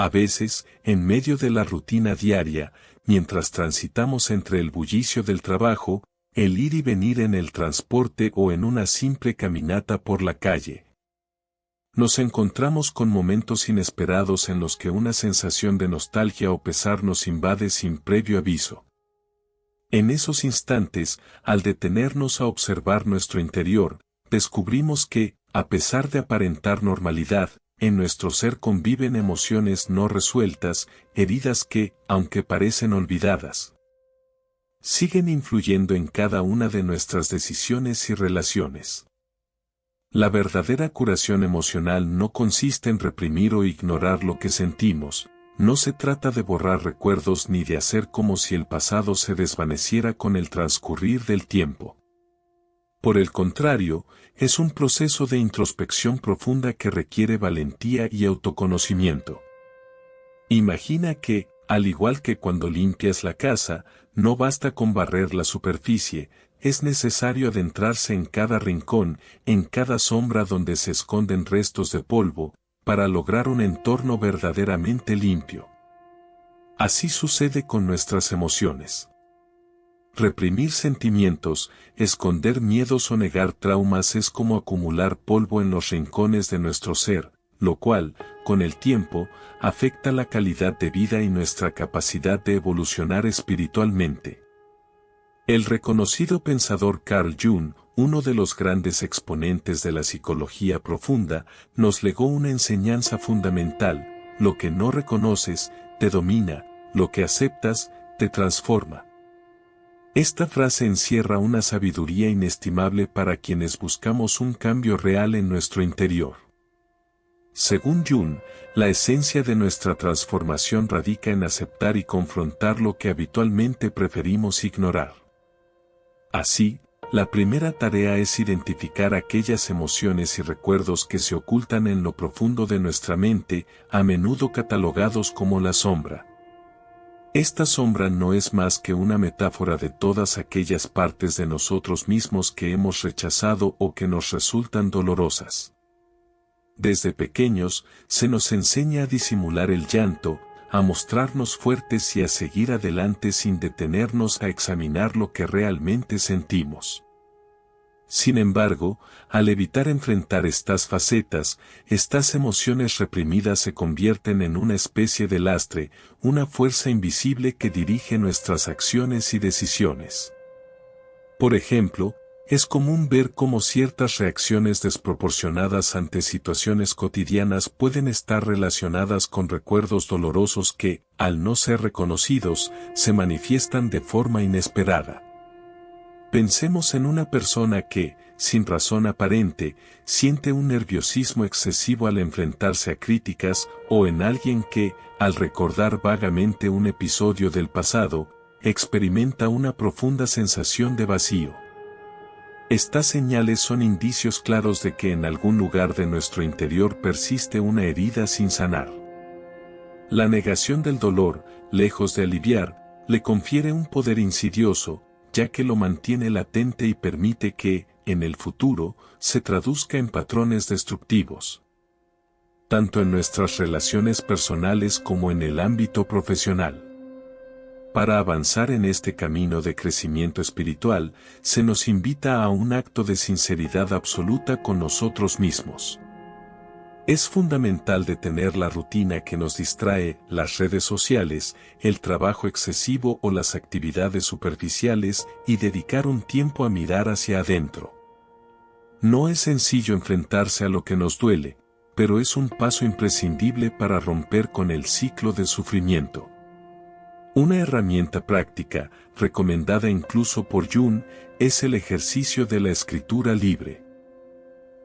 A veces, en medio de la rutina diaria, mientras transitamos entre el bullicio del trabajo, el ir y venir en el transporte o en una simple caminata por la calle, nos encontramos con momentos inesperados en los que una sensación de nostalgia o pesar nos invade sin previo aviso. En esos instantes, al detenernos a observar nuestro interior, descubrimos que, a pesar de aparentar normalidad, en nuestro ser conviven emociones no resueltas, heridas que, aunque parecen olvidadas, siguen influyendo en cada una de nuestras decisiones y relaciones. La verdadera curación emocional no consiste en reprimir o ignorar lo que sentimos, no se trata de borrar recuerdos ni de hacer como si el pasado se desvaneciera con el transcurrir del tiempo. Por el contrario, es un proceso de introspección profunda que requiere valentía y autoconocimiento. Imagina que, al igual que cuando limpias la casa, no basta con barrer la superficie, es necesario adentrarse en cada rincón, en cada sombra donde se esconden restos de polvo, para lograr un entorno verdaderamente limpio. Así sucede con nuestras emociones. Reprimir sentimientos, esconder miedos o negar traumas es como acumular polvo en los rincones de nuestro ser, lo cual, con el tiempo, afecta la calidad de vida y nuestra capacidad de evolucionar espiritualmente. El reconocido pensador Carl Jung, uno de los grandes exponentes de la psicología profunda, nos legó una enseñanza fundamental: lo que no reconoces, te domina, lo que aceptas, te transforma. Esta frase encierra una sabiduría inestimable para quienes buscamos un cambio real en nuestro interior. Según Jung, la esencia de nuestra transformación radica en aceptar y confrontar lo que habitualmente preferimos ignorar. Así, la primera tarea es identificar aquellas emociones y recuerdos que se ocultan en lo profundo de nuestra mente, a menudo catalogados como la sombra. Esta sombra no es más que una metáfora de todas aquellas partes de nosotros mismos que hemos rechazado o que nos resultan dolorosas. Desde pequeños, se nos enseña a disimular el llanto, a mostrarnos fuertes y a seguir adelante sin detenernos a examinar lo que realmente sentimos. Sin embargo, al evitar enfrentar estas facetas, estas emociones reprimidas se convierten en una especie de lastre, una fuerza invisible que dirige nuestras acciones y decisiones. Por ejemplo, es común ver cómo ciertas reacciones desproporcionadas ante situaciones cotidianas pueden estar relacionadas con recuerdos dolorosos que, al no ser reconocidos, se manifiestan de forma inesperada. Pensemos en una persona que, sin razón aparente, siente un nerviosismo excesivo al enfrentarse a críticas, o en alguien que, al recordar vagamente un episodio del pasado, experimenta una profunda sensación de vacío. Estas señales son indicios claros de que en algún lugar de nuestro interior persiste una herida sin sanar. La negación del dolor, lejos de aliviar, le confiere un poder insidioso, ya que lo mantiene latente y permite que, en el futuro, se traduzca en patrones destructivos, tanto en nuestras relaciones personales como en el ámbito profesional. Para avanzar en este camino de crecimiento espiritual, se nos invita a un acto de sinceridad absoluta con nosotros mismos. Es fundamental detener la rutina que nos distrae, las redes sociales, el trabajo excesivo o las actividades superficiales, y dedicar un tiempo a mirar hacia adentro. No es sencillo enfrentarse a lo que nos duele, pero es un paso imprescindible para romper con el ciclo de sufrimiento. Una herramienta práctica, recomendada incluso por Jung, es el ejercicio de la escritura libre.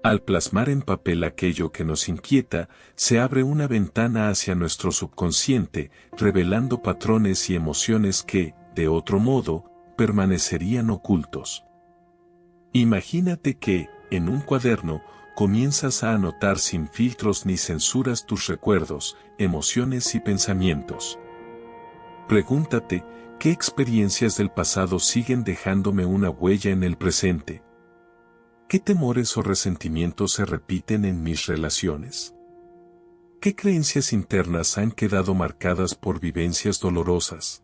Al plasmar en papel aquello que nos inquieta, se abre una ventana hacia nuestro subconsciente, revelando patrones y emociones que, de otro modo, permanecerían ocultos. Imagínate que, en un cuaderno, comienzas a anotar sin filtros ni censuras tus recuerdos, emociones y pensamientos. Pregúntate, ¿qué experiencias del pasado siguen dejándome una huella en el presente? ¿Qué temores o resentimientos se repiten en mis relaciones? ¿Qué creencias internas han quedado marcadas por vivencias dolorosas?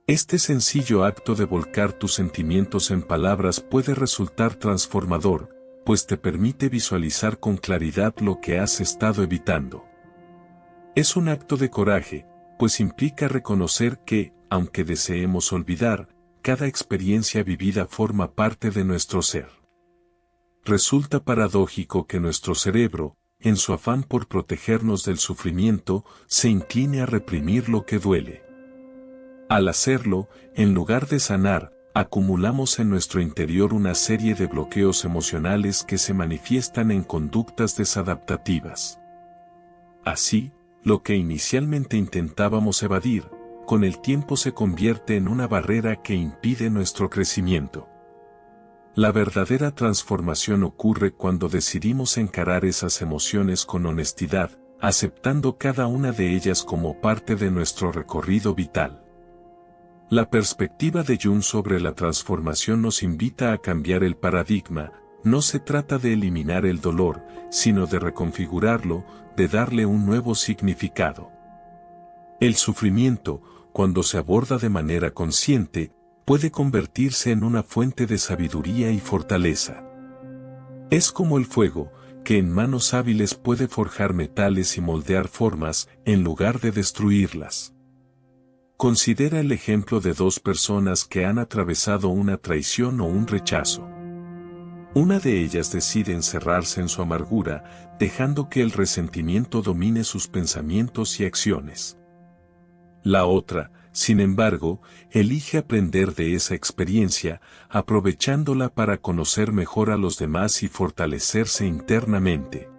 Este sencillo acto de volcar tus sentimientos en palabras puede resultar transformador, pues te permite visualizar con claridad lo que has estado evitando. Es un acto de coraje, pues implica reconocer que, aunque deseemos olvidar, cada experiencia vivida forma parte de nuestro ser. Resulta paradójico que nuestro cerebro, en su afán por protegernos del sufrimiento, se incline a reprimir lo que duele. Al hacerlo, en lugar de sanar, acumulamos en nuestro interior una serie de bloqueos emocionales que se manifiestan en conductas desadaptativas. Así, lo que inicialmente intentábamos evadir, con el tiempo se convierte en una barrera que impide nuestro crecimiento. La verdadera transformación ocurre cuando decidimos encarar esas emociones con honestidad, aceptando cada una de ellas como parte de nuestro recorrido vital. La perspectiva de Jung sobre la transformación nos invita a cambiar el paradigma. No se trata de eliminar el dolor, sino de reconfigurarlo, de darle un nuevo significado. El sufrimiento, cuando se aborda de manera consciente, puede convertirse en una fuente de sabiduría y fortaleza. Es como el fuego, que en manos hábiles puede forjar metales y moldear formas, en lugar de destruirlas. Considera el ejemplo de dos personas que han atravesado una traición o un rechazo. Una de ellas decide encerrarse en su amargura, dejando que el resentimiento domine sus pensamientos y acciones. La otra, sin embargo, elige aprender de esa experiencia, aprovechándola para conocer mejor a los demás y fortalecerse internamente.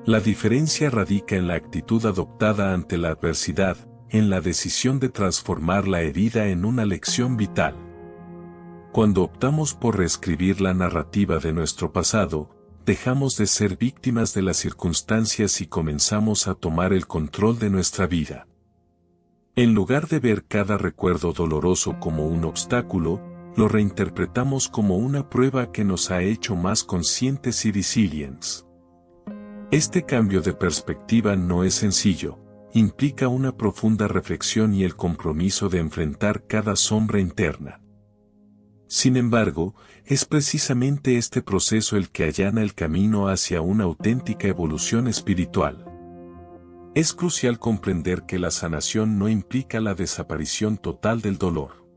La diferencia radica en la actitud adoptada ante la adversidad, en la decisión de transformar la herida en una lección vital. Cuando optamos por reescribir la narrativa de nuestro pasado, dejamos de ser víctimas de las circunstancias y comenzamos a tomar el control de nuestra vida. En lugar de ver cada recuerdo doloroso como un obstáculo, lo reinterpretamos como una prueba que nos ha hecho más conscientes y resilientes. Este cambio de perspectiva no es sencillo, implica una profunda reflexión y el compromiso de enfrentar cada sombra interna. Sin embargo, es precisamente este proceso el que allana el camino hacia una auténtica evolución espiritual. Es crucial comprender que la sanación no implica la desaparición total del dolor.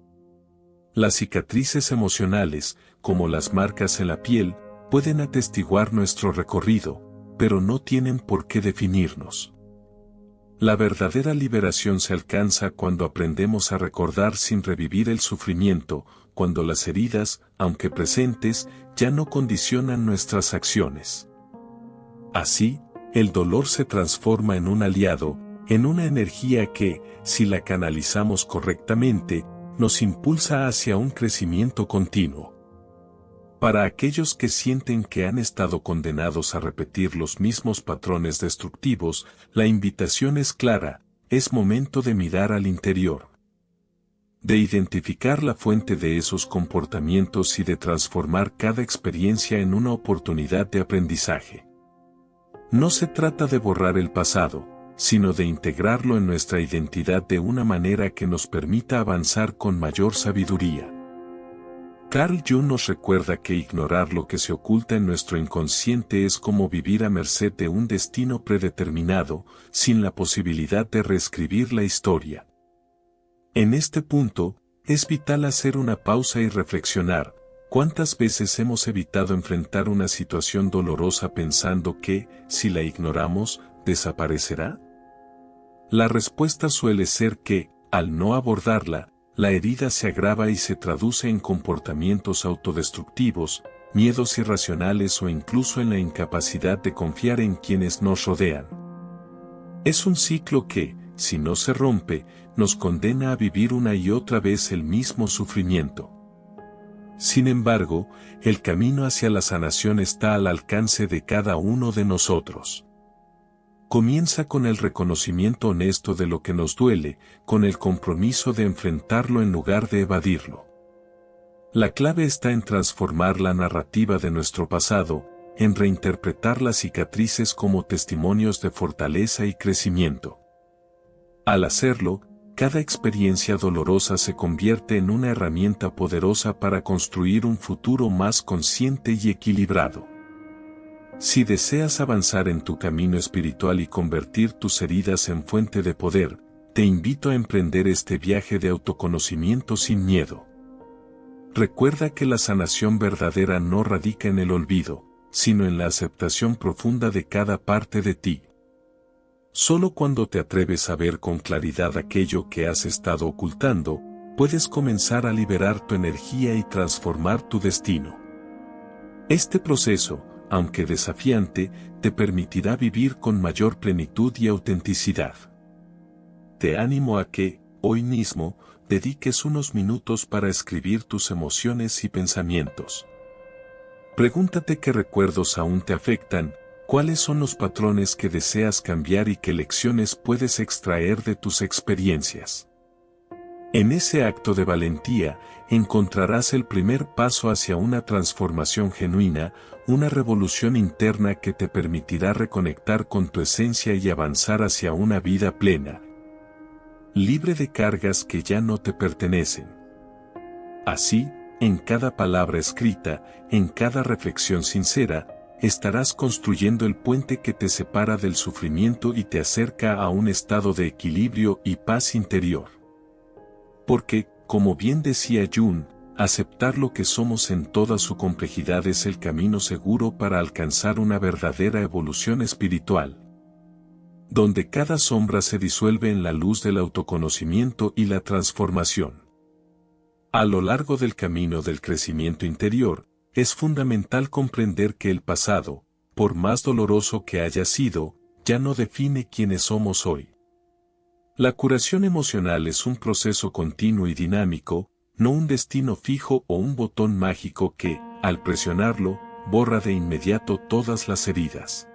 Las cicatrices emocionales, como las marcas en la piel, pueden atestiguar nuestro recorrido, pero no tienen por qué definirnos. La verdadera liberación se alcanza cuando aprendemos a recordar sin revivir el sufrimiento, cuando las heridas, aunque presentes, ya no condicionan nuestras acciones. Así, el dolor se transforma en un aliado, en una energía que, si la canalizamos correctamente, nos impulsa hacia un crecimiento continuo. Para aquellos que sienten que han estado condenados a repetir los mismos patrones destructivos, la invitación es clara, es momento de mirar al interior. De identificar la fuente de esos comportamientos y de transformar cada experiencia en una oportunidad de aprendizaje. No se trata de borrar el pasado, sino de integrarlo en nuestra identidad de una manera que nos permita avanzar con mayor sabiduría. Carl Jung nos recuerda que ignorar lo que se oculta en nuestro inconsciente es como vivir a merced de un destino predeterminado, sin la posibilidad de reescribir la historia. En este punto, es vital hacer una pausa y reflexionar. ¿Cuántas veces hemos evitado enfrentar una situación dolorosa pensando que, si la ignoramos, desaparecerá? La respuesta suele ser que, al no abordarla, la herida se agrava y se traduce en comportamientos autodestructivos, miedos irracionales o incluso en la incapacidad de confiar en quienes nos rodean. Es un ciclo que, si no se rompe, nos condena a vivir una y otra vez el mismo sufrimiento. Sin embargo, el camino hacia la sanación está al alcance de cada uno de nosotros. Comienza con el reconocimiento honesto de lo que nos duele, con el compromiso de enfrentarlo en lugar de evadirlo. La clave está en transformar la narrativa de nuestro pasado, en reinterpretar las cicatrices como testimonios de fortaleza y crecimiento. Al hacerlo, cada experiencia dolorosa se convierte en una herramienta poderosa para construir un futuro más consciente y equilibrado. Si deseas avanzar en tu camino espiritual y convertir tus heridas en fuente de poder, te invito a emprender este viaje de autoconocimiento sin miedo. Recuerda que la sanación verdadera no radica en el olvido, sino en la aceptación profunda de cada parte de ti. Solo cuando te atreves a ver con claridad aquello que has estado ocultando, puedes comenzar a liberar tu energía y transformar tu destino. Este proceso, aunque desafiante, te permitirá vivir con mayor plenitud y autenticidad. Te animo a que, hoy mismo, dediques unos minutos para escribir tus emociones y pensamientos. Pregúntate qué recuerdos aún te afectan, cuáles son los patrones que deseas cambiar y qué lecciones puedes extraer de tus experiencias. En ese acto de valentía, encontrarás el primer paso hacia una transformación genuina, una revolución interna que te permitirá reconectar con tu esencia y avanzar hacia una vida plena, libre de cargas que ya no te pertenecen. Así, en cada palabra escrita, en cada reflexión sincera, estarás construyendo el puente que te separa del sufrimiento y te acerca a un estado de equilibrio y paz interior. Porque, como bien decía Jung, aceptar lo que somos en toda su complejidad es el camino seguro para alcanzar una verdadera evolución espiritual, donde cada sombra se disuelve en la luz del autoconocimiento y la transformación. A lo largo del camino del crecimiento interior, es fundamental comprender que el pasado, por más doloroso que haya sido, ya no define quiénes somos hoy. La curación emocional es un proceso continuo y dinámico, no un destino fijo o un botón mágico que, al presionarlo, borra de inmediato todas las heridas.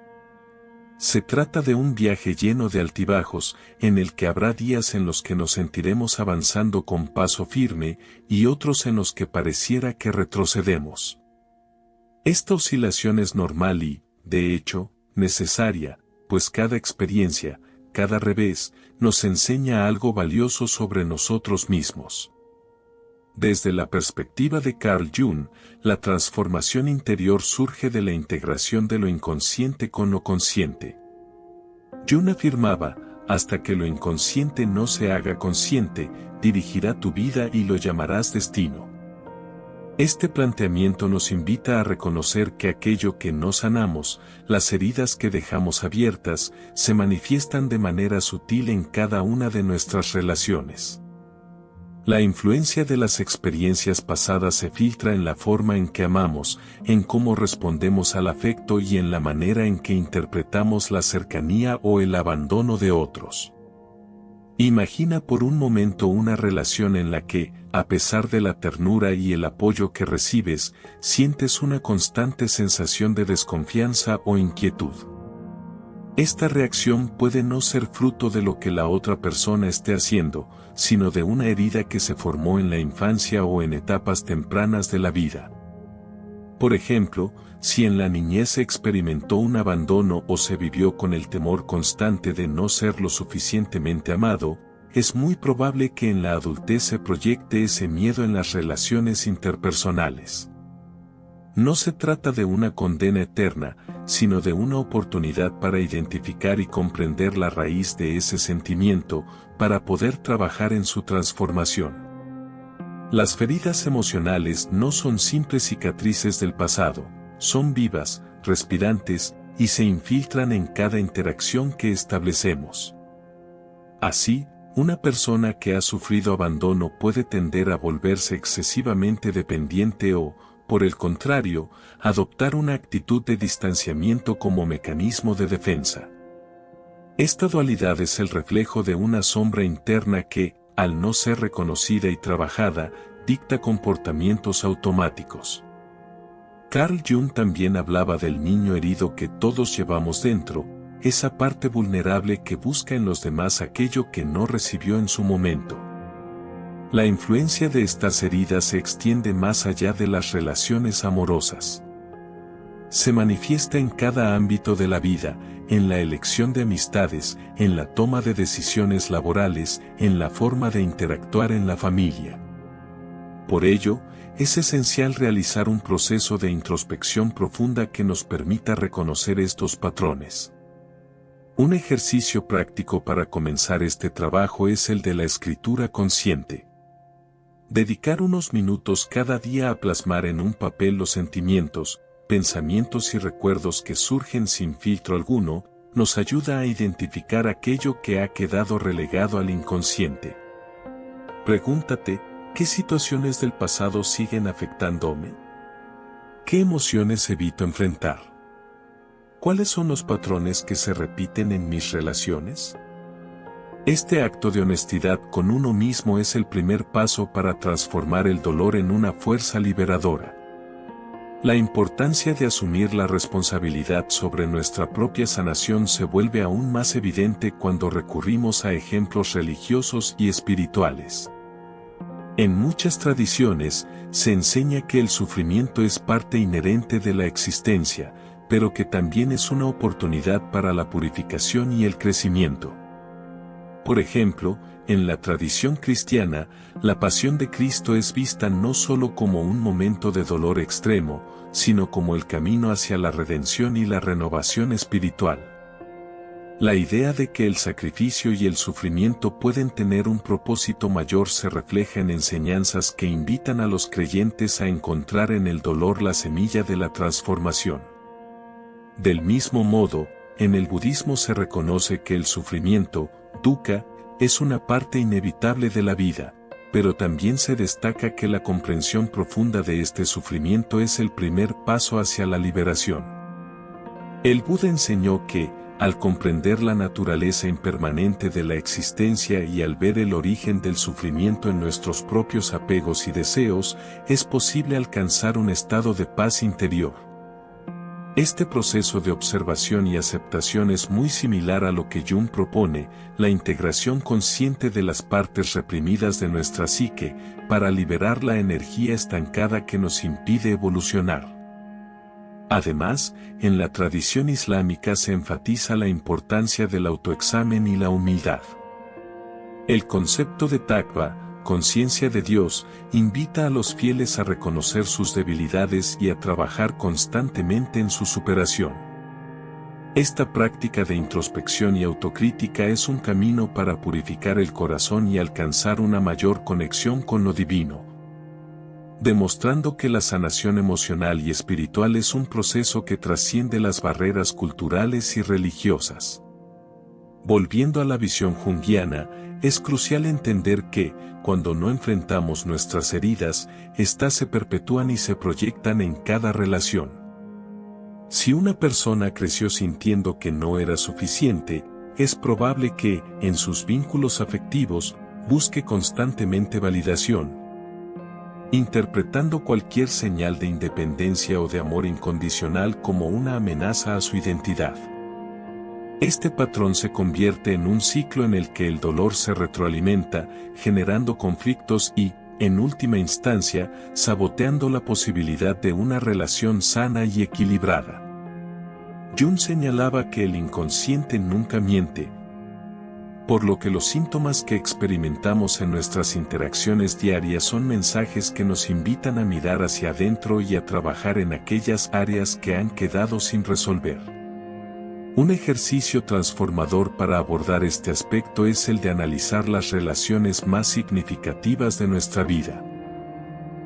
Se trata de un viaje lleno de altibajos, en el que habrá días en los que nos sentiremos avanzando con paso firme y otros en los que pareciera que retrocedemos. Esta oscilación es normal y, de hecho, necesaria, pues cada experiencia, cada revés, nos enseña algo valioso sobre nosotros mismos. Desde la perspectiva de Carl Jung, la transformación interior surge de la integración de lo inconsciente con lo consciente. Jung afirmaba, hasta que lo inconsciente no se haga consciente, dirigirá tu vida y lo llamarás destino. Este planteamiento nos invita a reconocer que aquello que no sanamos, las heridas que dejamos abiertas, se manifiestan de manera sutil en cada una de nuestras relaciones. La influencia de las experiencias pasadas se filtra en la forma en que amamos, en cómo respondemos al afecto y en la manera en que interpretamos la cercanía o el abandono de otros. Imagina por un momento una relación en la que, a pesar de la ternura y el apoyo que recibes, sientes una constante sensación de desconfianza o inquietud. Esta reacción puede no ser fruto de lo que la otra persona esté haciendo, sino de una herida que se formó en la infancia o en etapas tempranas de la vida. Por ejemplo, si en la niñez se experimentó un abandono o se vivió con el temor constante de no ser lo suficientemente amado, es muy probable que en la adultez se proyecte ese miedo en las relaciones interpersonales. No se trata de una condena eterna, sino de una oportunidad para identificar y comprender la raíz de ese sentimiento, para poder trabajar en su transformación. Las feridas emocionales no son simples cicatrices del pasado, son vivas, respirantes, y se infiltran en cada interacción que establecemos. Así, una persona que ha sufrido abandono puede tender a volverse excesivamente dependiente o, por el contrario, adoptar una actitud de distanciamiento como mecanismo de defensa. Esta dualidad es el reflejo de una sombra interna que, al no ser reconocida y trabajada, dicta comportamientos automáticos. Carl Jung también hablaba del niño herido que todos llevamos dentro, esa parte vulnerable que busca en los demás aquello que no recibió en su momento. La influencia de estas heridas se extiende más allá de las relaciones amorosas. Se manifiesta en cada ámbito de la vida, en la elección de amistades, en la toma de decisiones laborales, en la forma de interactuar en la familia. Por ello, es esencial realizar un proceso de introspección profunda que nos permita reconocer estos patrones. Un ejercicio práctico para comenzar este trabajo es el de la escritura consciente. Dedicar unos minutos cada día a plasmar en un papel los sentimientos, pensamientos y recuerdos que surgen sin filtro alguno, nos ayuda a identificar aquello que ha quedado relegado al inconsciente. Pregúntate, ¿qué situaciones del pasado siguen afectándome? ¿Qué emociones evito enfrentar? ¿Cuáles son los patrones que se repiten en mis relaciones? Este acto de honestidad con uno mismo es el primer paso para transformar el dolor en una fuerza liberadora. La importancia de asumir la responsabilidad sobre nuestra propia sanación se vuelve aún más evidente cuando recurrimos a ejemplos religiosos y espirituales. En muchas tradiciones, se enseña que el sufrimiento es parte inherente de la existencia, pero que también es una oportunidad para la purificación y el crecimiento. Por ejemplo, en la tradición cristiana, la pasión de Cristo es vista no solo como un momento de dolor extremo, sino como el camino hacia la redención y la renovación espiritual. La idea de que el sacrificio y el sufrimiento pueden tener un propósito mayor se refleja en enseñanzas que invitan a los creyentes a encontrar en el dolor la semilla de la transformación. Del mismo modo, en el budismo se reconoce que el sufrimiento, dukkha, es una parte inevitable de la vida, pero también se destaca que la comprensión profunda de este sufrimiento es el primer paso hacia la liberación. El Buda enseñó que, al comprender la naturaleza impermanente de la existencia y al ver el origen del sufrimiento en nuestros propios apegos y deseos, es posible alcanzar un estado de paz interior. Este proceso de observación y aceptación es muy similar a lo que Jung propone, la integración consciente de las partes reprimidas de nuestra psique, para liberar la energía estancada que nos impide evolucionar. Además, en la tradición islámica se enfatiza la importancia del autoexamen y la humildad. El concepto de taqwa, conciencia de Dios, invita a los fieles a reconocer sus debilidades y a trabajar constantemente en su superación. Esta práctica de introspección y autocrítica es un camino para purificar el corazón y alcanzar una mayor conexión con lo divino, demostrando que la sanación emocional y espiritual es un proceso que trasciende las barreras culturales y religiosas. Volviendo a la visión junguiana, es crucial entender que, cuando no enfrentamos nuestras heridas, éstas se perpetúan y se proyectan en cada relación. Si una persona creció sintiendo que no era suficiente, es probable que, en sus vínculos afectivos, busque constantemente validación, interpretando cualquier señal de independencia o de amor incondicional como una amenaza a su identidad. Este patrón se convierte en un ciclo en el que el dolor se retroalimenta, generando conflictos y, en última instancia, saboteando la posibilidad de una relación sana y equilibrada. Jung señalaba que el inconsciente nunca miente, por lo que los síntomas que experimentamos en nuestras interacciones diarias son mensajes que nos invitan a mirar hacia adentro y a trabajar en aquellas áreas que han quedado sin resolver. Un ejercicio transformador para abordar este aspecto es el de analizar las relaciones más significativas de nuestra vida.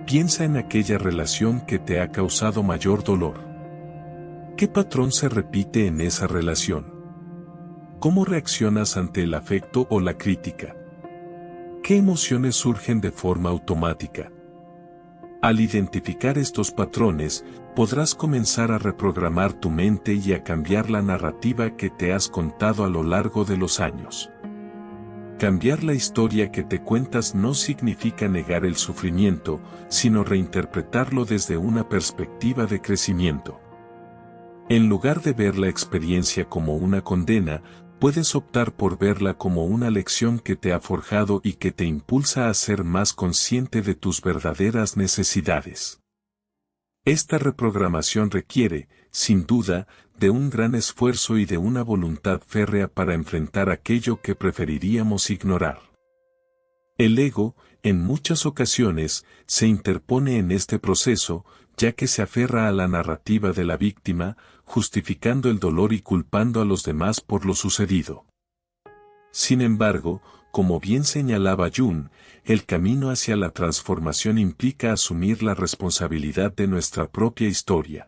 Piensa en aquella relación que te ha causado mayor dolor. ¿Qué patrón se repite en esa relación? ¿Cómo reaccionas ante el afecto o la crítica? ¿Qué emociones surgen de forma automática? Al identificar estos patrones, podrás comenzar a reprogramar tu mente y a cambiar la narrativa que te has contado a lo largo de los años. Cambiar la historia que te cuentas no significa negar el sufrimiento, sino reinterpretarlo desde una perspectiva de crecimiento. En lugar de ver la experiencia como una condena, puedes optar por verla como una lección que te ha forjado y que te impulsa a ser más consciente de tus verdaderas necesidades. Esta reprogramación requiere, sin duda, de un gran esfuerzo y de una voluntad férrea para enfrentar aquello que preferiríamos ignorar. El ego, en muchas ocasiones, se interpone en este proceso, ya que se aferra a la narrativa de la víctima, justificando el dolor y culpando a los demás por lo sucedido. Sin embargo, como bien señalaba Jung, el camino hacia la transformación implica asumir la responsabilidad de nuestra propia historia.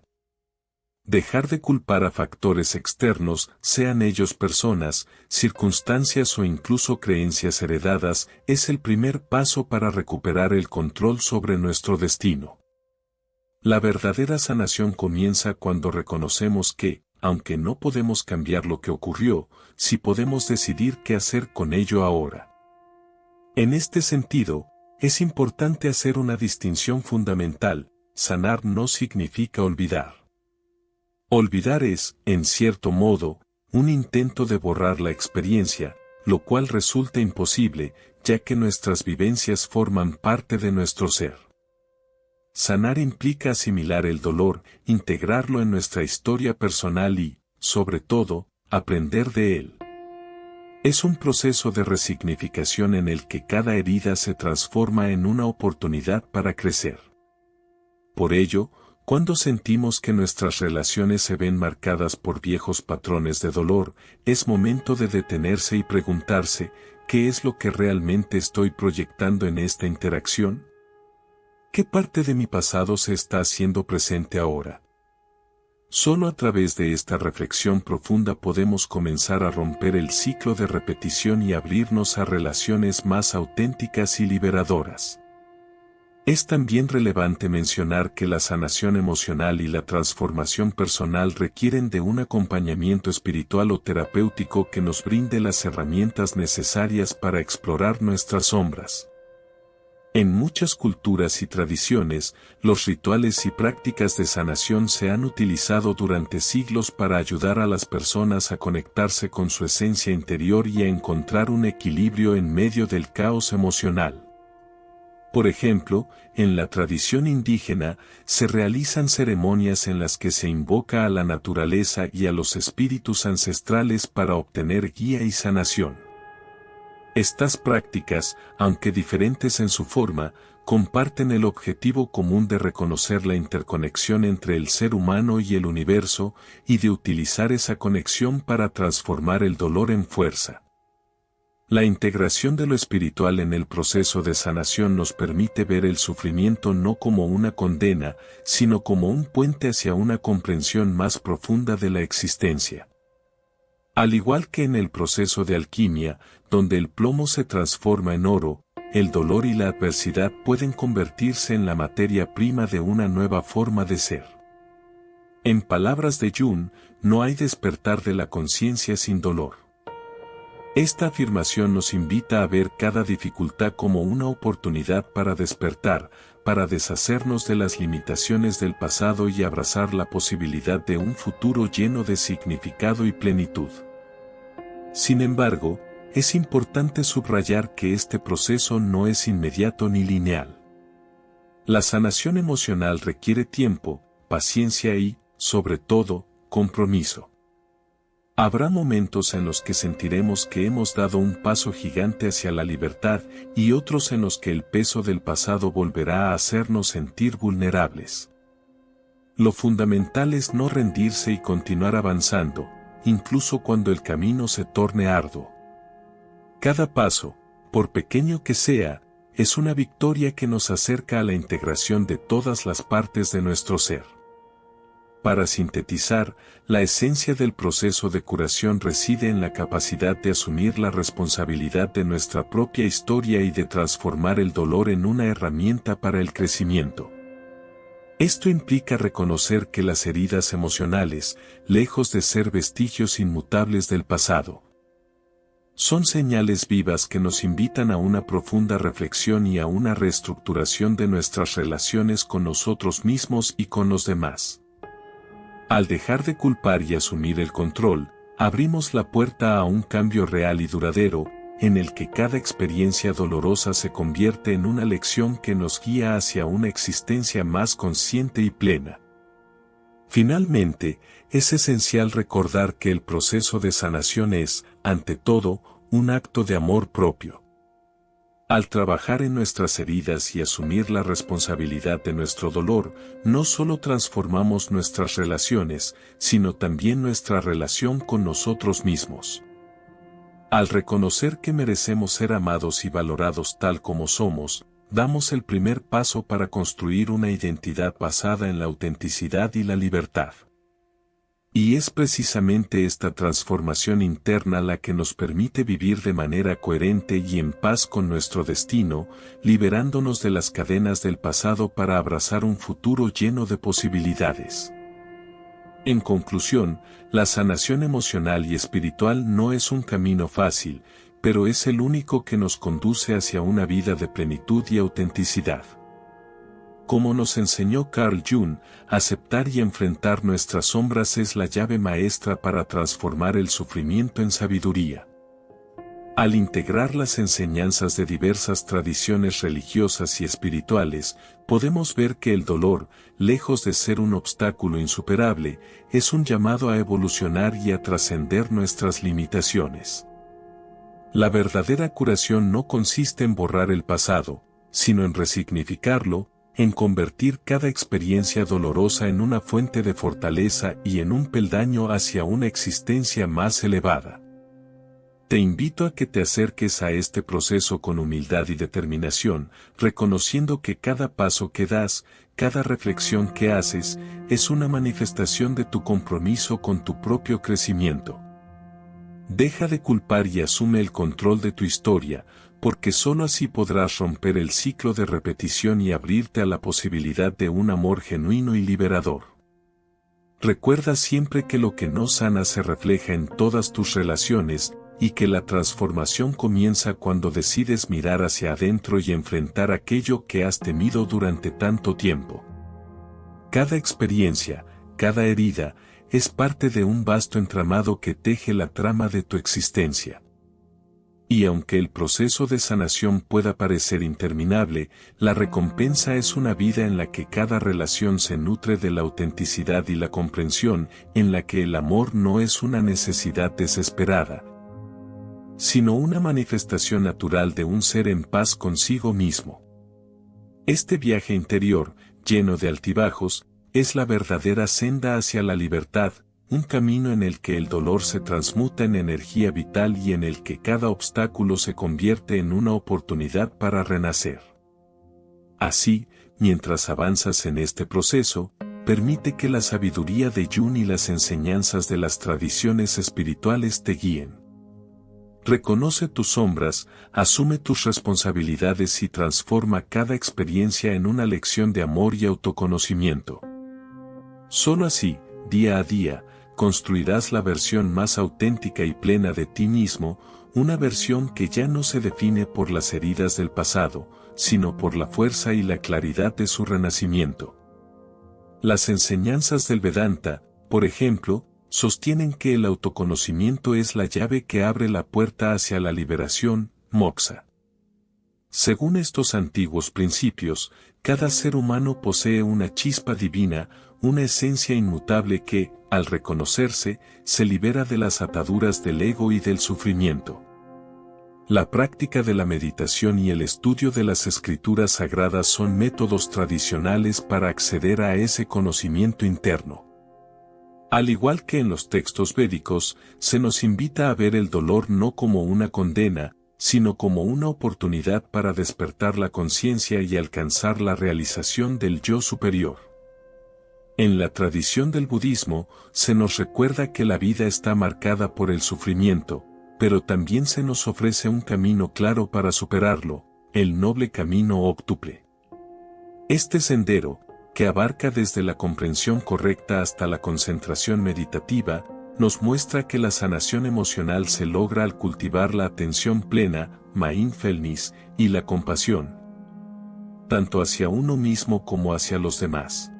Dejar de culpar a factores externos, sean ellos personas, circunstancias o incluso creencias heredadas, es el primer paso para recuperar el control sobre nuestro destino. La verdadera sanación comienza cuando reconocemos que, aunque no podemos cambiar lo que ocurrió, sí podemos decidir qué hacer con ello ahora. En este sentido, es importante hacer una distinción fundamental: sanar no significa olvidar. Olvidar es, en cierto modo, un intento de borrar la experiencia, lo cual resulta imposible, ya que nuestras vivencias forman parte de nuestro ser. Sanar implica asimilar el dolor, integrarlo en nuestra historia personal y, sobre todo, aprender de él. Es un proceso de resignificación en el que cada herida se transforma en una oportunidad para crecer. Por ello, cuando sentimos que nuestras relaciones se ven marcadas por viejos patrones de dolor, es momento de detenerse y preguntarse, ¿qué es lo que realmente estoy proyectando en esta interacción? ¿Qué parte de mi pasado se está haciendo presente ahora? Solo a través de esta reflexión profunda podemos comenzar a romper el ciclo de repetición y abrirnos a relaciones más auténticas y liberadoras. Es también relevante mencionar que la sanación emocional y la transformación personal requieren de un acompañamiento espiritual o terapéutico que nos brinde las herramientas necesarias para explorar nuestras sombras. En muchas culturas y tradiciones, los rituales y prácticas de sanación se han utilizado durante siglos para ayudar a las personas a conectarse con su esencia interior y a encontrar un equilibrio en medio del caos emocional. Por ejemplo, en la tradición indígena, se realizan ceremonias en las que se invoca a la naturaleza y a los espíritus ancestrales para obtener guía y sanación. Estas prácticas, aunque diferentes en su forma, comparten el objetivo común de reconocer la interconexión entre el ser humano y el universo, y de utilizar esa conexión para transformar el dolor en fuerza. La integración de lo espiritual en el proceso de sanación nos permite ver el sufrimiento no como una condena, sino como un puente hacia una comprensión más profunda de la existencia. Al igual que en el proceso de alquimia, donde el plomo se transforma en oro, el dolor y la adversidad pueden convertirse en la materia prima de una nueva forma de ser. En palabras de Jung, no hay despertar de la conciencia sin dolor. Esta afirmación nos invita a ver cada dificultad como una oportunidad para despertar, para deshacernos de las limitaciones del pasado y abrazar la posibilidad de un futuro lleno de significado y plenitud. Sin embargo, es importante subrayar que este proceso no es inmediato ni lineal. La sanación emocional requiere tiempo, paciencia y, sobre todo, compromiso. Habrá momentos en los que sentiremos que hemos dado un paso gigante hacia la libertad y otros en los que el peso del pasado volverá a hacernos sentir vulnerables. Lo fundamental es no rendirse y continuar avanzando, incluso cuando el camino se torne arduo. Cada paso, por pequeño que sea, es una victoria que nos acerca a la integración de todas las partes de nuestro ser. Para sintetizar, la esencia del proceso de curación reside en la capacidad de asumir la responsabilidad de nuestra propia historia y de transformar el dolor en una herramienta para el crecimiento. Esto implica reconocer que las heridas emocionales, lejos de ser vestigios inmutables del pasado, son señales vivas que nos invitan a una profunda reflexión y a una reestructuración de nuestras relaciones con nosotros mismos y con los demás. Al dejar de culpar y asumir el control, abrimos la puerta a un cambio real y duradero, en el que cada experiencia dolorosa se convierte en una lección que nos guía hacia una existencia más consciente y plena. Finalmente, es esencial recordar que el proceso de sanación es, ante todo, un acto de amor propio. Al trabajar en nuestras heridas y asumir la responsabilidad de nuestro dolor, no solo transformamos nuestras relaciones, sino también nuestra relación con nosotros mismos. Al reconocer que merecemos ser amados y valorados tal como somos, damos el primer paso para construir una identidad basada en la autenticidad y la libertad. Y es precisamente esta transformación interna la que nos permite vivir de manera coherente y en paz con nuestro destino, liberándonos de las cadenas del pasado para abrazar un futuro lleno de posibilidades. En conclusión, la sanación emocional y espiritual no es un camino fácil, pero es el único que nos conduce hacia una vida de plenitud y autenticidad. Como nos enseñó Carl Jung, aceptar y enfrentar nuestras sombras es la llave maestra para transformar el sufrimiento en sabiduría. Al integrar las enseñanzas de diversas tradiciones religiosas y espirituales, podemos ver que el dolor, lejos de ser un obstáculo insuperable, es un llamado a evolucionar y a trascender nuestras limitaciones. La verdadera curación no consiste en borrar el pasado, sino en resignificarlo, en convertir cada experiencia dolorosa en una fuente de fortaleza y en un peldaño hacia una existencia más elevada. Te invito a que te acerques a este proceso con humildad y determinación, reconociendo que cada paso que das, cada reflexión que haces, es una manifestación de tu compromiso con tu propio crecimiento. Deja de culpar y asume el control de tu historia, porque sólo así podrás romper el ciclo de repetición y abrirte a la posibilidad de un amor genuino y liberador. Recuerda siempre que lo que no sana se refleja en todas tus relaciones, y que la transformación comienza cuando decides mirar hacia adentro y enfrentar aquello que has temido durante tanto tiempo. Cada experiencia, cada herida, es parte de un vasto entramado que teje la trama de tu existencia. Y aunque el proceso de sanación pueda parecer interminable, la recompensa es una vida en la que cada relación se nutre de la autenticidad y la comprensión, en la que el amor no es una necesidad desesperada, sino una manifestación natural de un ser en paz consigo mismo. Este viaje interior, lleno de altibajos, es la verdadera senda hacia la libertad, un camino en el que el dolor se transmuta en energía vital y en el que cada obstáculo se convierte en una oportunidad para renacer. Así, mientras avanzas en este proceso, permite que la sabiduría de Jung y las enseñanzas de las tradiciones espirituales te guíen. Reconoce tus sombras, asume tus responsabilidades y transforma cada experiencia en una lección de amor y autoconocimiento. Solo así, día a día, construirás la versión más auténtica y plena de ti mismo, una versión que ya no se define por las heridas del pasado, sino por la fuerza y la claridad de su renacimiento. Las enseñanzas del Vedanta, por ejemplo, sostienen que el autoconocimiento es la llave que abre la puerta hacia la liberación, moksha. Según estos antiguos principios, cada ser humano posee una chispa divina, una esencia inmutable que, al reconocerse, se libera de las ataduras del ego y del sufrimiento. La práctica de la meditación y el estudio de las escrituras sagradas son métodos tradicionales para acceder a ese conocimiento interno. Al igual que en los textos védicos, se nos invita a ver el dolor no como una condena, sino como una oportunidad para despertar la conciencia y alcanzar la realización del yo superior. En la tradición del budismo, se nos recuerda que la vida está marcada por el sufrimiento, pero también se nos ofrece un camino claro para superarlo, el noble camino óctuple. Este sendero, que abarca desde la comprensión correcta hasta la concentración meditativa, nos muestra que la sanación emocional se logra al cultivar la atención plena, mindfulness, y la compasión, tanto hacia uno mismo como hacia los demás.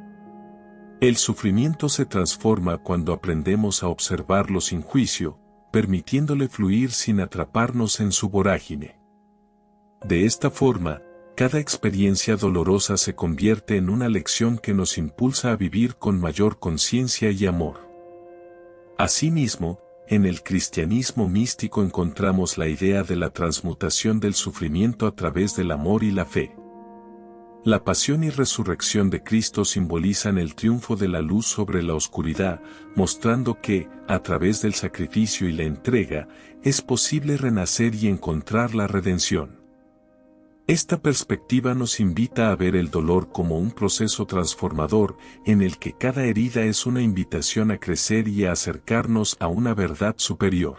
El sufrimiento se transforma cuando aprendemos a observarlo sin juicio, permitiéndole fluir sin atraparnos en su vorágine. De esta forma, cada experiencia dolorosa se convierte en una lección que nos impulsa a vivir con mayor conciencia y amor. Asimismo, en el cristianismo místico encontramos la idea de la transmutación del sufrimiento a través del amor y la fe. La pasión y resurrección de Cristo simbolizan el triunfo de la luz sobre la oscuridad, mostrando que, a través del sacrificio y la entrega, es posible renacer y encontrar la redención. Esta perspectiva nos invita a ver el dolor como un proceso transformador, en el que cada herida es una invitación a crecer y a acercarnos a una verdad superior.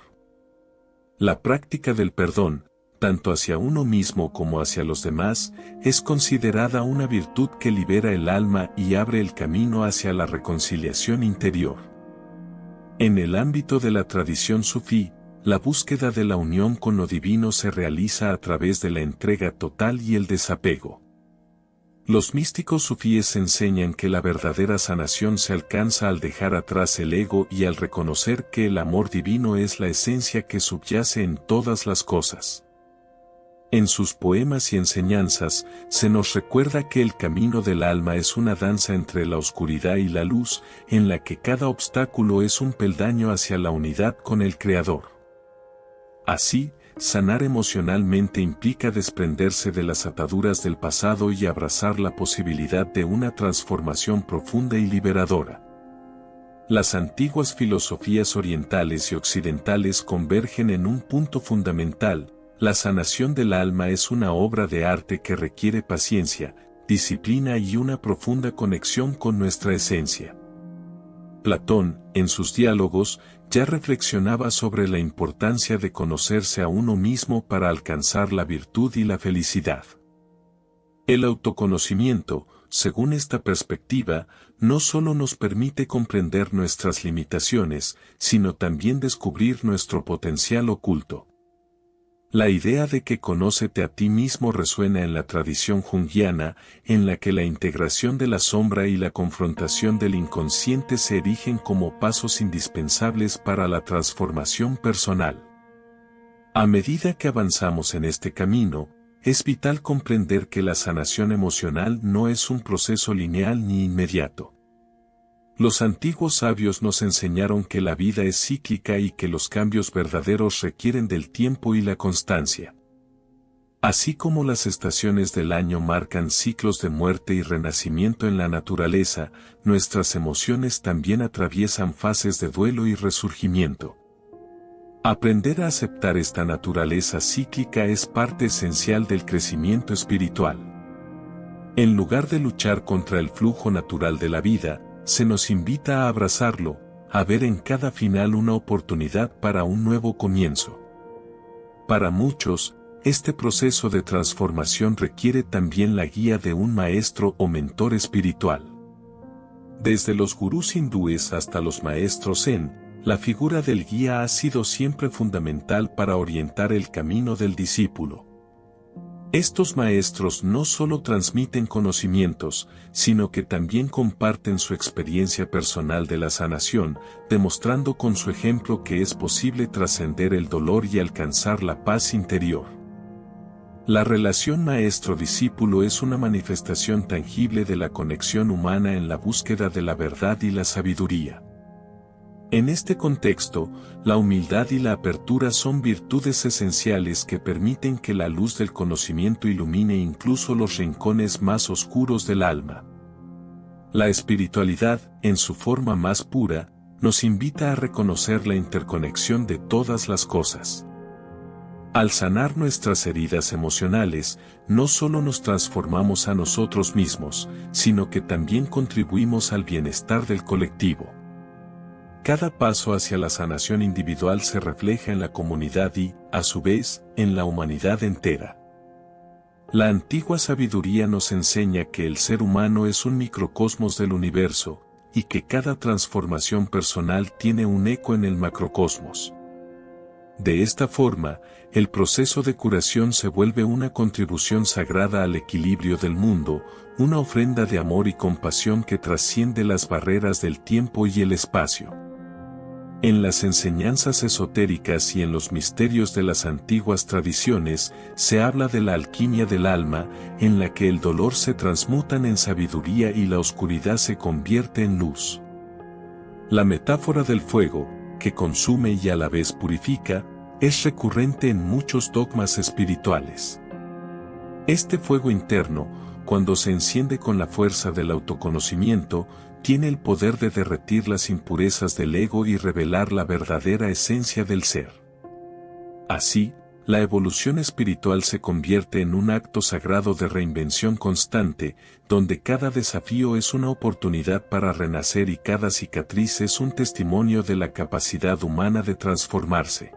La práctica del perdón, tanto hacia uno mismo como hacia los demás, es considerada una virtud que libera el alma y abre el camino hacia la reconciliación interior. En el ámbito de la tradición sufí, la búsqueda de la unión con lo divino se realiza a través de la entrega total y el desapego. Los místicos sufíes enseñan que la verdadera sanación se alcanza al dejar atrás el ego y al reconocer que el amor divino es la esencia que subyace en todas las cosas. En sus poemas y enseñanzas, se nos recuerda que el camino del alma es una danza entre la oscuridad y la luz, en la que cada obstáculo es un peldaño hacia la unidad con el Creador. Así, sanar emocionalmente implica desprenderse de las ataduras del pasado y abrazar la posibilidad de una transformación profunda y liberadora. Las antiguas filosofías orientales y occidentales convergen en un punto fundamental: la sanación del alma es una obra de arte que requiere paciencia, disciplina y una profunda conexión con nuestra esencia. Platón, en sus diálogos, ya reflexionaba sobre la importancia de conocerse a uno mismo para alcanzar la virtud y la felicidad. El autoconocimiento, según esta perspectiva, no solo nos permite comprender nuestras limitaciones, sino también descubrir nuestro potencial oculto. La idea de que conócete a ti mismo resuena en la tradición junguiana, en la que la integración de la sombra y la confrontación del inconsciente se erigen como pasos indispensables para la transformación personal. A medida que avanzamos en este camino, es vital comprender que la sanación emocional no es un proceso lineal ni inmediato. Los antiguos sabios nos enseñaron que la vida es cíclica y que los cambios verdaderos requieren del tiempo y la constancia. Así como las estaciones del año marcan ciclos de muerte y renacimiento en la naturaleza, nuestras emociones también atraviesan fases de duelo y resurgimiento. Aprender a aceptar esta naturaleza cíclica es parte esencial del crecimiento espiritual. En lugar de luchar contra el flujo natural de la vida, se nos invita a abrazarlo, a ver en cada final una oportunidad para un nuevo comienzo. Para muchos, este proceso de transformación requiere también la guía de un maestro o mentor espiritual. Desde los gurús hindúes hasta los maestros zen, la figura del guía ha sido siempre fundamental para orientar el camino del discípulo. Estos maestros no solo transmiten conocimientos, sino que también comparten su experiencia personal de la sanación, demostrando con su ejemplo que es posible trascender el dolor y alcanzar la paz interior. La relación maestro-discípulo es una manifestación tangible de la conexión humana en la búsqueda de la verdad y la sabiduría. En este contexto, la humildad y la apertura son virtudes esenciales que permiten que la luz del conocimiento ilumine incluso los rincones más oscuros del alma. La espiritualidad, en su forma más pura, nos invita a reconocer la interconexión de todas las cosas. Al sanar nuestras heridas emocionales, no solo nos transformamos a nosotros mismos, sino que también contribuimos al bienestar del colectivo. Cada paso hacia la sanación individual se refleja en la comunidad y, a su vez, en la humanidad entera. La antigua sabiduría nos enseña que el ser humano es un microcosmos del universo, y que cada transformación personal tiene un eco en el macrocosmos. De esta forma, el proceso de curación se vuelve una contribución sagrada al equilibrio del mundo, una ofrenda de amor y compasión que trasciende las barreras del tiempo y el espacio. En las enseñanzas esotéricas y en los misterios de las antiguas tradiciones, se habla de la alquimia del alma, en la que el dolor se transmutan en sabiduría y la oscuridad se convierte en luz. La metáfora del fuego, que consume y a la vez purifica, es recurrente en muchos dogmas espirituales. Este fuego interno, cuando se enciende con la fuerza del autoconocimiento, tiene el poder de derretir las impurezas del ego y revelar la verdadera esencia del ser. Así, la evolución espiritual se convierte en un acto sagrado de reinvención constante, donde cada desafío es una oportunidad para renacer y cada cicatriz es un testimonio de la capacidad humana de transformarse.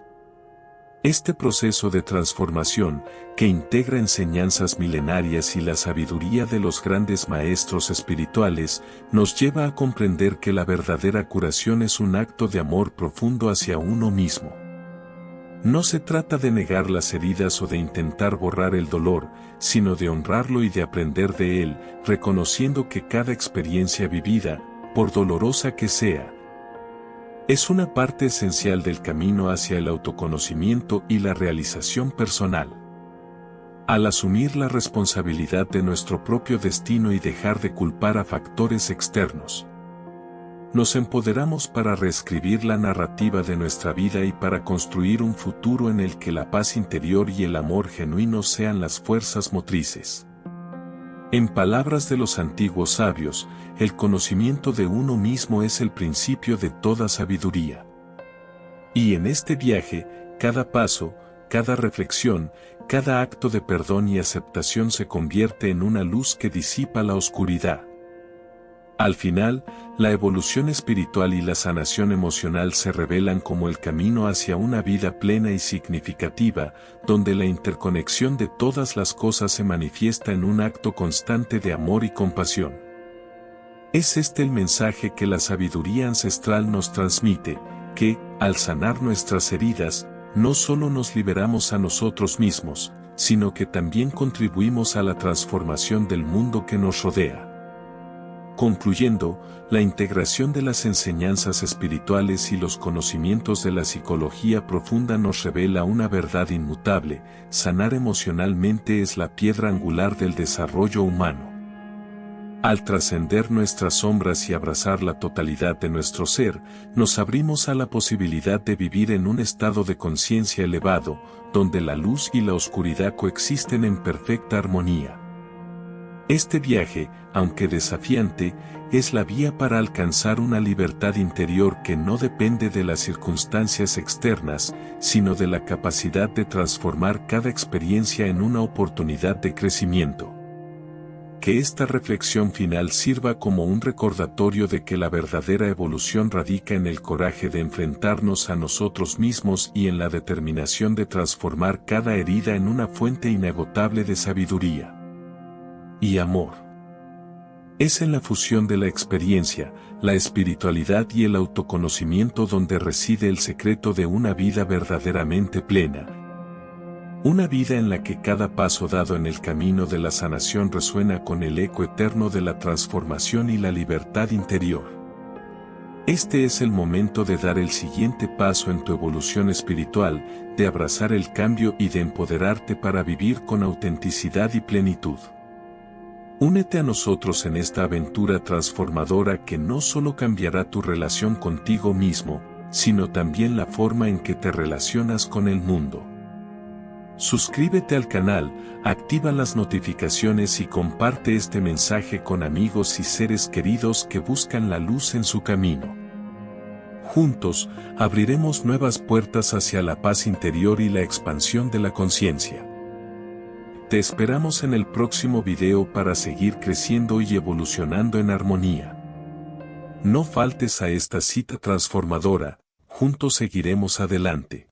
Este proceso de transformación, que integra enseñanzas milenarias y la sabiduría de los grandes maestros espirituales, nos lleva a comprender que la verdadera curación es un acto de amor profundo hacia uno mismo. No se trata de negar las heridas o de intentar borrar el dolor, sino de honrarlo y de aprender de él, reconociendo que cada experiencia vivida, por dolorosa que sea, es una parte esencial del camino hacia el autoconocimiento y la realización personal. Al asumir la responsabilidad de nuestro propio destino y dejar de culpar a factores externos, nos empoderamos para reescribir la narrativa de nuestra vida y para construir un futuro en el que la paz interior y el amor genuino sean las fuerzas motrices. En palabras de los antiguos sabios, el conocimiento de uno mismo es el principio de toda sabiduría. Y en este viaje, cada paso, cada reflexión, cada acto de perdón y aceptación se convierte en una luz que disipa la oscuridad. Al final, la evolución espiritual y la sanación emocional se revelan como el camino hacia una vida plena y significativa, donde la interconexión de todas las cosas se manifiesta en un acto constante de amor y compasión. Es este el mensaje que la sabiduría ancestral nos transmite, que, al sanar nuestras heridas, no solo nos liberamos a nosotros mismos, sino que también contribuimos a la transformación del mundo que nos rodea. Concluyendo, la integración de las enseñanzas espirituales y los conocimientos de la psicología profunda nos revela una verdad inmutable: sanar emocionalmente es la piedra angular del desarrollo humano. Al trascender nuestras sombras y abrazar la totalidad de nuestro ser, nos abrimos a la posibilidad de vivir en un estado de conciencia elevado, donde la luz y la oscuridad coexisten en perfecta armonía. Este viaje, aunque desafiante, es la vía para alcanzar una libertad interior que no depende de las circunstancias externas, sino de la capacidad de transformar cada experiencia en una oportunidad de crecimiento. Que esta reflexión final sirva como un recordatorio de que la verdadera evolución radica en el coraje de enfrentarnos a nosotros mismos y en la determinación de transformar cada herida en una fuente inagotable de sabiduría y amor. Es en la fusión de la experiencia, la espiritualidad y el autoconocimiento donde reside el secreto de una vida verdaderamente plena. Una vida en la que cada paso dado en el camino de la sanación resuena con el eco eterno de la transformación y la libertad interior. Este es el momento de dar el siguiente paso en tu evolución espiritual, de abrazar el cambio y de empoderarte para vivir con autenticidad y plenitud. Únete a nosotros en esta aventura transformadora que no solo cambiará tu relación contigo mismo, sino también la forma en que te relacionas con el mundo. Suscríbete al canal, activa las notificaciones y comparte este mensaje con amigos y seres queridos que buscan la luz en su camino. Juntos, abriremos nuevas puertas hacia la paz interior y la expansión de la conciencia. Te esperamos en el próximo video para seguir creciendo y evolucionando en armonía. No faltes a esta cita transformadora, juntos seguiremos adelante.